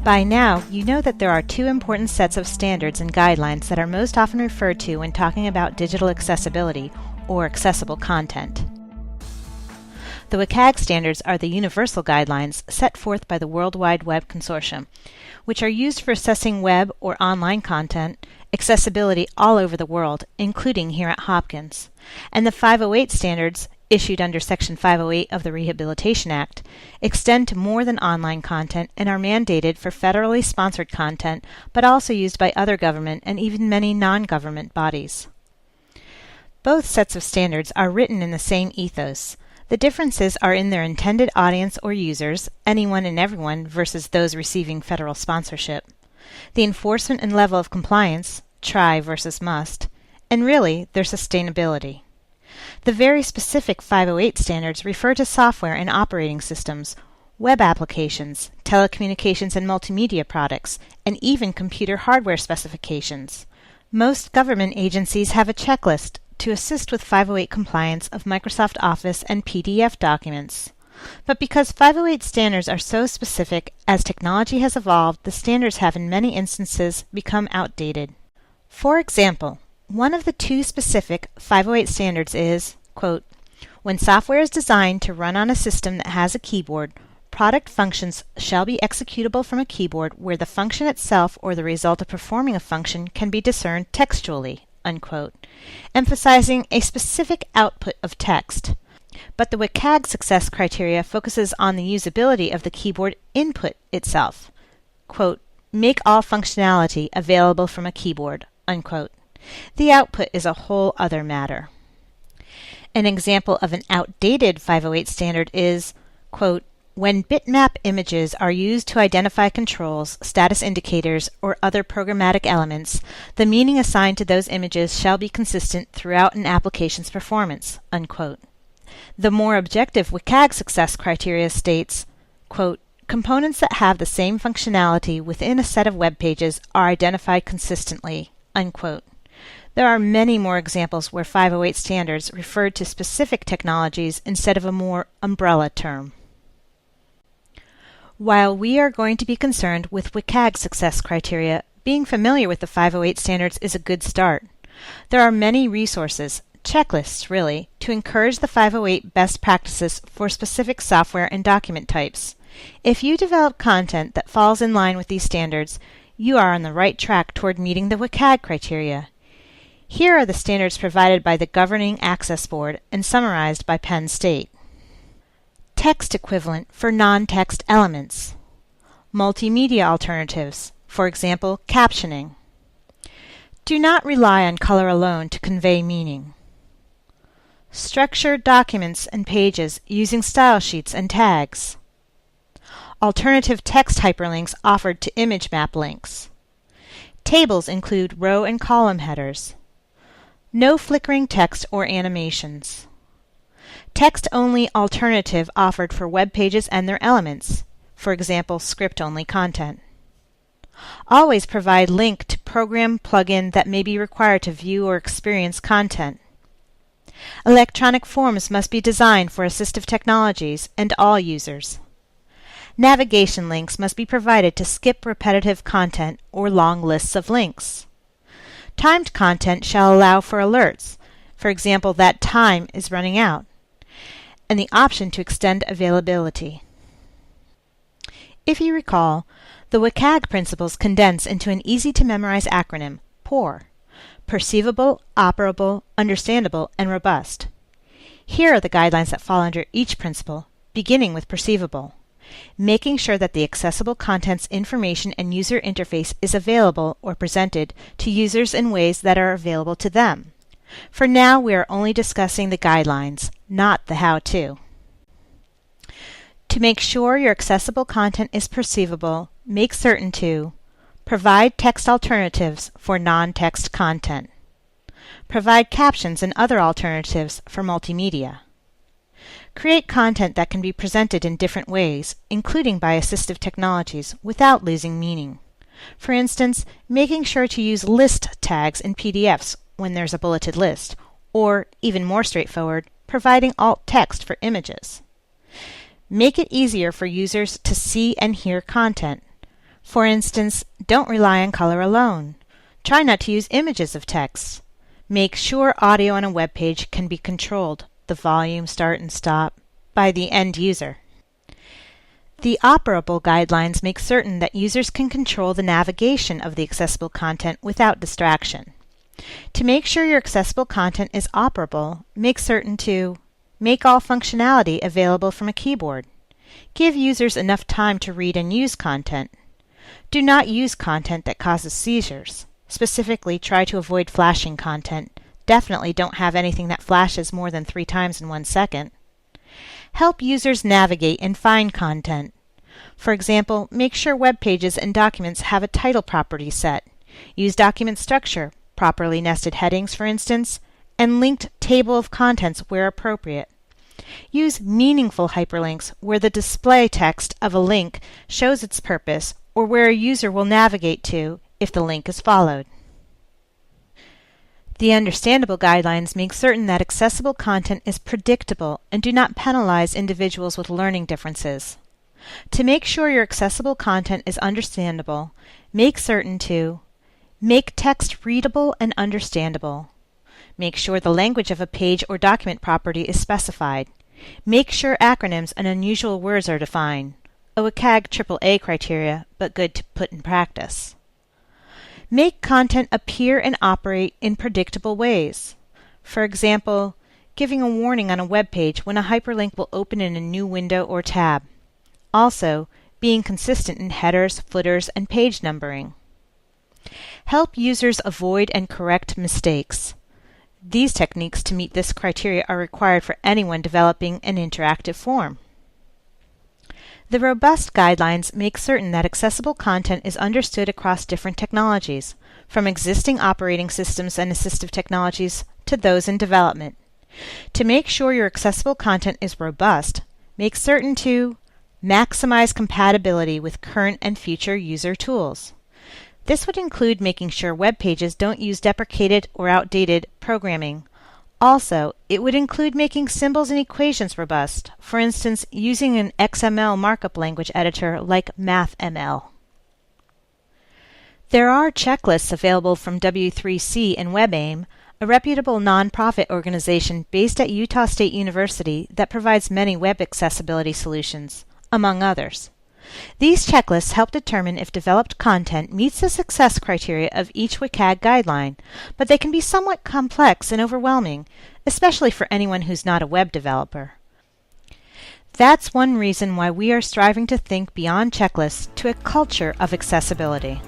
By now, you know that there are two important sets of standards and guidelines that are most often referred to when talking about digital accessibility, or accessible content. The WCAG standards are the universal guidelines set forth by the World Wide Web Consortium, which are used for assessing web or online content accessibility all over the world, including here at Hopkins. And the 508 standards, issued under Section 508 of the Rehabilitation Act, extend to more than online content and are mandated for federally sponsored content, but also used by other government and even many non-government bodies. Both sets of standards are written in the same ethos. The differences are in their intended audience or users, anyone and everyone versus those receiving federal sponsorship, the enforcement and level of compliance, try versus must, and really, their sustainability. The very specific 508 standards refer to software and operating systems, web applications, telecommunications and multimedia products, and even computer hardware specifications. Most government agencies have a checklist to assist with 508 compliance of Microsoft Office and PDF documents. But because 508 standards are so specific, as technology has evolved, the standards have in many instances become outdated. For example, one of the two specific 508 standards is, quote, when software is designed to run on a system that has a keyboard, product functions shall be executable from a keyboard where the function itself or the result of performing a function can be discerned textually, unquote, emphasizing a specific output of text. But the WCAG success criteria focuses on the usability of the keyboard input itself. Quote, make all functionality available from a keyboard, unquote. The output is a whole other matter. An example of an outdated 508 standard is, quote, when bitmap images are used to identify controls, status indicators, or other programmatic elements, the meaning assigned to those images shall be consistent throughout an application's performance, unquote. The more objective WCAG success criteria states, quote, components that have the same functionality within a set of web pages are identified consistently, unquote. There are many more examples where 508 standards referred to specific technologies instead of a more umbrella term. While we are going to be concerned with WCAG success criteria, being familiar with the 508 standards is a good start. There are many resources, checklists really, to encourage the 508 best practices for specific software and document types. If you develop content that falls in line with these standards, you are on the right track toward meeting the WCAG criteria. Here are the standards provided by the Governing Access Board and summarized by Penn State. Text equivalent for non-text elements. Multimedia alternatives, for example, captioning. Do not rely on color alone to convey meaning. Structure documents and pages using style sheets and tags. Alternative text hyperlinks offered to image map links. Tables include row and column headers. No flickering text or animations. Text-only alternative offered for web pages and their elements, for example, script-only content. Always provide link to program plugin that may be required to view or experience content. Electronic forms must be designed for assistive technologies and all users. Navigation links must be provided to skip repetitive content or long lists of links. Timed content shall allow for alerts, for example, that time is running out, and the option to extend availability. If you recall, the WCAG principles condense into an easy-to-memorize acronym, POUR, perceivable, operable, understandable, and robust. Here are the guidelines that fall under each principle, beginning with perceivable, making sure that the accessible content's information and user interface is available or presented to users in ways that are available to them. For now, we are only discussing the guidelines, not the how-to. To make sure your accessible content is perceivable, make certain to provide text alternatives for non-text content. Provide captions and other alternatives for multimedia. Create content that can be presented in different ways, including by assistive technologies, without losing meaning. For instance, making sure to use list tags in PDFs when there's a bulleted list, or, even more straightforward, providing alt text for images. Make it easier for users to see and hear content. For instance, don't rely on color alone. Try not to use images of text. Make sure audio on a web page can be controlled, the volume, start and stop, by the end user. The operable guidelines make certain that users can control the navigation of the accessible content without distraction. To make sure your accessible content is operable, make certain to make all functionality available from a keyboard. Give users enough time to read and use content. Do not use content that causes seizures. Specifically, try to avoid flashing content. Definitely don't have anything that flashes more than 3 times in 1 second. Help users navigate and find content. For example, make sure web pages and documents have a title property set. Use document structure, properly nested headings for instance, and linked table of contents where appropriate. Use meaningful hyperlinks where the display text of a link shows its purpose or where a user will navigate to if the link is followed. The understandable guidelines make certain that accessible content is predictable and do not penalize individuals with learning differences. To make sure your accessible content is understandable, make certain to make text readable and understandable. Make sure the language of a page or document property is specified. Make sure acronyms and unusual words are defined. A WCAG AAA criteria, but good to put in practice. Make content appear and operate in predictable ways. For example, giving a warning on a web page when a hyperlink will open in a new window or tab. Also, being consistent in headers, footers, and page numbering. Help users avoid and correct mistakes. These techniques to meet this criteria are required for anyone developing an interactive form. The robust guidelines make certain that accessible content is understood across different technologies, from existing operating systems and assistive technologies to those in development. To make sure your accessible content is robust, make certain to maximize compatibility with current and future user tools. This would include making sure web pages don't use deprecated or outdated programming. Also, it would include making symbols and equations robust, for instance, using an XML markup language editor like MathML. There are checklists available from W3C and WebAIM, a reputable nonprofit organization based at Utah State University that provides many web accessibility solutions, among others. These checklists help determine if developed content meets the success criteria of each WCAG guideline, but they can be somewhat complex and overwhelming, especially for anyone who's not a web developer. That's one reason why we are striving to think beyond checklists to a culture of accessibility.